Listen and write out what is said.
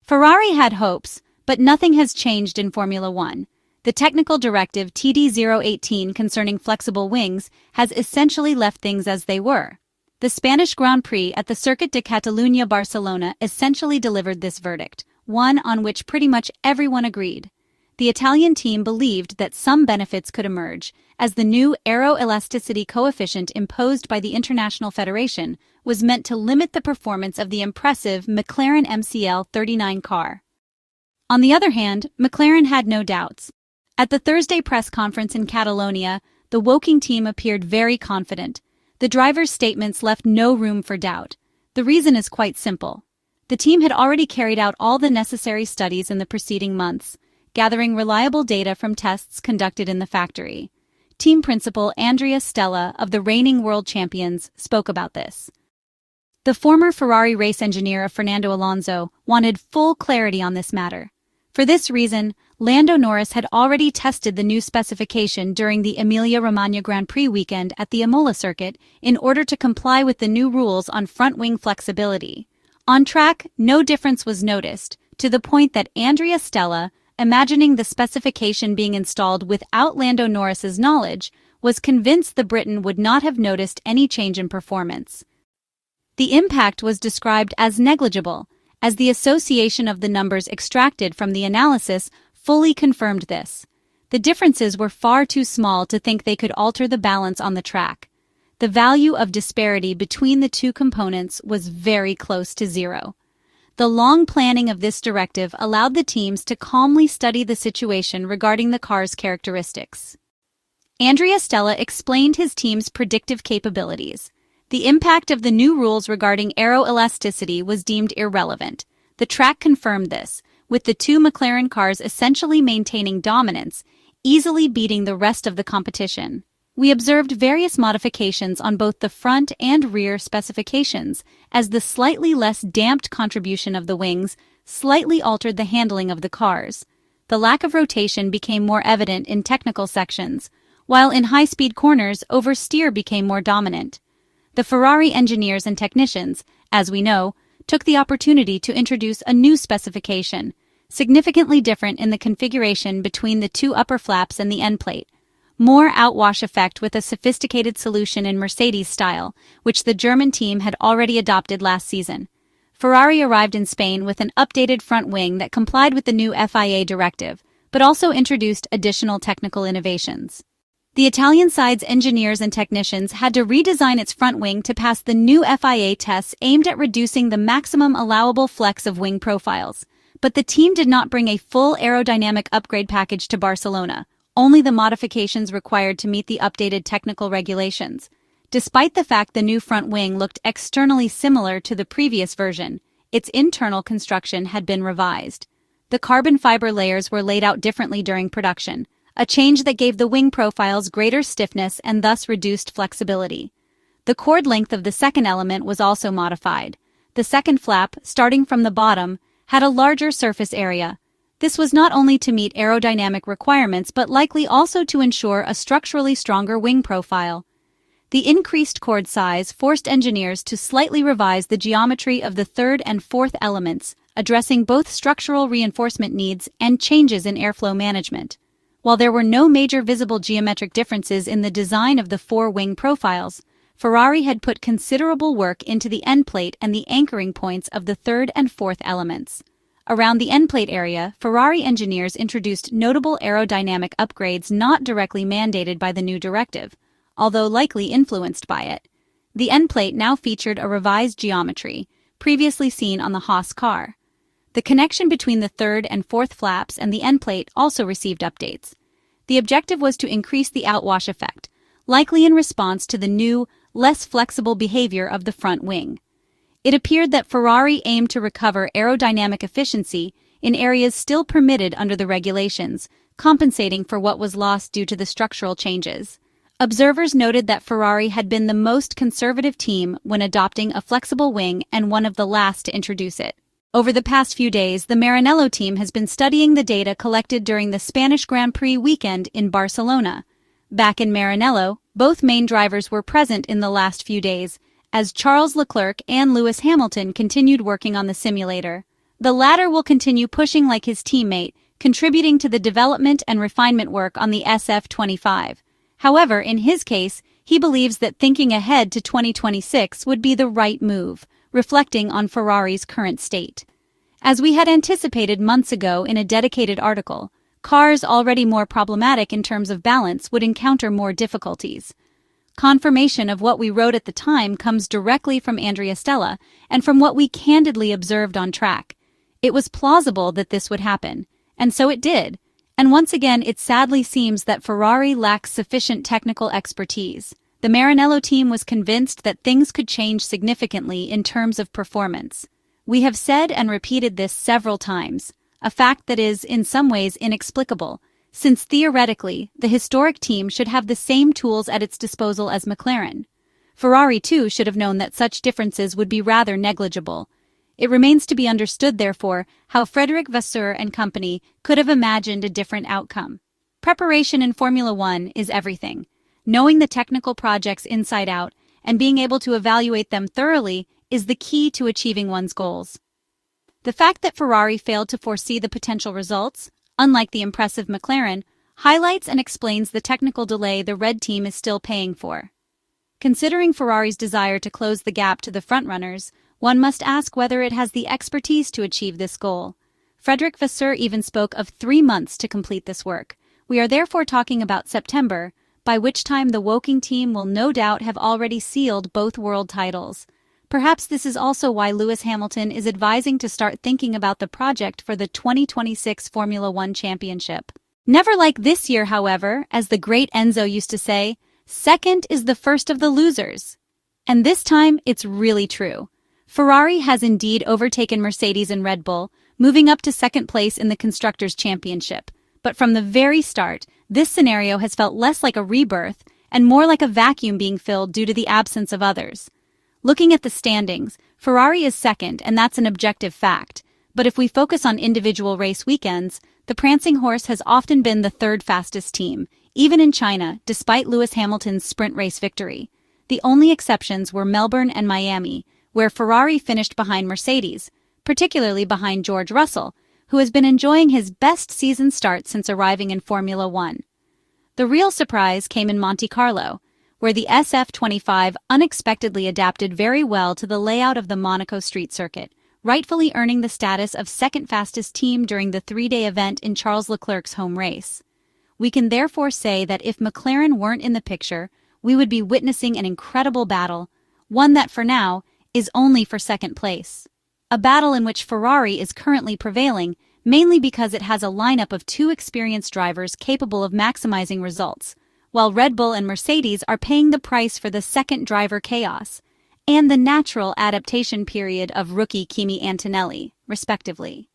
Ferrari had hopes, but nothing has changed in Formula One. The technical directive TD018 concerning flexible wings has essentially left things as they were. The Spanish Grand Prix at the Circuit de Catalunya-Barcelona essentially delivered this verdict, one on which pretty much everyone agreed. The Italian team believed that some benefits could emerge, as the new aeroelasticity coefficient imposed by the International Federation was meant to limit the performance of the impressive McLaren MCL39 car. On the other hand, McLaren had no doubts. At the Thursday press conference in Catalonia, the Woking team appeared very confident. The driver's statements left no room for doubt. The reason is quite simple. The team had already carried out all the necessary studies in the preceding months, gathering reliable data from tests conducted in the factory. Team principal Andrea Stella of the reigning world champions spoke about this. The former Ferrari race engineer of Fernando Alonso wanted full clarity on this matter. For this reason, Lando Norris had already tested the new specification during the Emilia-Romagna Grand Prix weekend at the Imola circuit in order to comply with the new rules on front-wing flexibility. On track, no difference was noticed, to the point that Andrea Stella, imagining the specification being installed without Lando Norris's knowledge, was convinced the Briton would not have noticed any change in performance. The impact was described as negligible, as the association of the numbers extracted from the analysis fully confirmed this. The differences were far too small to think they could alter the balance on the track. The value of disparity between the two components was very close to zero. The long planning of this directive allowed the teams to calmly study the situation regarding the car's characteristics. Andrea Stella explained his team's predictive capabilities. The impact of the new rules regarding aeroelasticity was deemed irrelevant. The track confirmed this, with the two McLaren cars essentially maintaining dominance, easily beating the rest of the competition. We observed various modifications on both the front and rear specifications, as the slightly less damped contribution of the wings slightly altered the handling of the cars. The lack of rotation became more evident in technical sections, while in high-speed corners, oversteer became more dominant. The Ferrari engineers and technicians, as we know, took the opportunity to introduce a new specification, significantly different in the configuration between the two upper flaps and the end plate. More outwash effect with a sophisticated solution in Mercedes style, which the German team had already adopted last season. Ferrari arrived in Spain with an updated front wing that complied with the new FIA directive, but also introduced additional technical innovations. The Italian side's engineers and technicians had to redesign its front wing to pass the new FIA tests aimed at reducing the maximum allowable flex of wing profiles. But the team did not bring a full aerodynamic upgrade package to Barcelona, only the modifications required to meet the updated technical regulations. Despite the fact the new front wing looked externally similar to the previous version, its internal construction had been revised. The carbon fiber layers were laid out differently during production, a change that gave the wing profiles greater stiffness and thus reduced flexibility. The chord length of the second element was also modified. The second flap, starting from the bottom, had a larger surface area. This was not only to meet aerodynamic requirements but likely also to ensure a structurally stronger wing profile. The increased chord size forced engineers to slightly revise the geometry of the third and fourth elements, addressing both structural reinforcement needs and changes in airflow management. While there were no major visible geometric differences in the design of the four wing profiles, Ferrari had put considerable work into the end plate and the anchoring points of the third and fourth elements. Around the end plate area, Ferrari engineers introduced notable aerodynamic upgrades not directly mandated by the new directive, although likely influenced by it. The end plate now featured a revised geometry, previously seen on the Haas car. The connection between the third and fourth flaps and the end plate also received updates. The objective was to increase the outwash effect, likely in response to the new, less flexible behavior of the front wing. It appeared that Ferrari aimed to recover aerodynamic efficiency in areas still permitted under the regulations, compensating for what was lost due to the structural changes. Observers noted that Ferrari had been the most conservative team when adopting a flexible wing and one of the last to introduce it. Over the past few days, the Maranello team has been studying the data collected during the Spanish Grand Prix weekend in Barcelona. Back in Maranello, both main drivers were present in the last few days, as Charles Leclerc and Lewis Hamilton continued working on the simulator. The latter will continue pushing like his teammate, contributing to the development and refinement work on the SF-25. However, in his case, he believes that thinking ahead to 2026 would be the right move, reflecting on Ferrari's current state. As we had anticipated months ago in a dedicated article, cars already more problematic in terms of balance would encounter more difficulties. Confirmation of what we wrote at the time comes directly from Andrea Stella and from what we candidly observed on track. It was plausible that this would happen, and so it did. And once again, it sadly seems that Ferrari lacks sufficient technical expertise. The Maranello team was convinced that things could change significantly in terms of performance. We have said and repeated this several times, a fact that is, in some ways, inexplicable, since theoretically, the historic team should have the same tools at its disposal as McLaren. Ferrari, too, should have known that such differences would be rather negligible. It remains to be understood, therefore, how Frédéric Vasseur and company could have imagined a different outcome. Preparation in Formula One is everything. Knowing the technical projects inside out and being able to evaluate them thoroughly is the key to achieving one's goals. The fact that Ferrari failed to foresee the potential results, unlike the impressive McLaren, highlights and explains the technical delay the Red Team is still paying for. Considering Ferrari's desire to close the gap to the frontrunners, one must ask whether it has the expertise to achieve this goal. Frédéric Vasseur even spoke of 3 months to complete this work. We are therefore talking about September, by which time the Woking team will no doubt have already sealed both world titles. Perhaps this is also why Lewis Hamilton is advising to start thinking about the project for the 2026 Formula One Championship. Never like this year, however, as the great Enzo used to say, second is the first of the losers. And this time, it's really true. Ferrari has indeed overtaken Mercedes and Red Bull, moving up to second place in the Constructors' Championship. But from the very start, this scenario has felt less like a rebirth and more like a vacuum being filled due to the absence of others. Looking at the standings, Ferrari is second, and that's an objective fact. But if we focus on individual race weekends, the prancing horse has often been the third fastest team, even in China, despite Lewis Hamilton's sprint race victory. The only exceptions were Melbourne and Miami, where Ferrari finished behind Mercedes, particularly behind George Russell, who has been enjoying his best season start since arriving in Formula One. The real surprise came in Monte Carlo, where the SF-25 unexpectedly adapted very well to the layout of the Monaco street circuit, rightfully earning the status of second fastest team during the 3-day event in Charles Leclerc's home race. We can therefore say that if McLaren weren't in the picture, we would be witnessing an incredible battle, one that for now is only for second place. A battle in which Ferrari is currently prevailing, mainly because it has a lineup of 2 experienced drivers capable of maximizing results, while Red Bull and Mercedes are paying the price for the second driver chaos and the natural adaptation period of rookie Kimi Antonelli, respectively.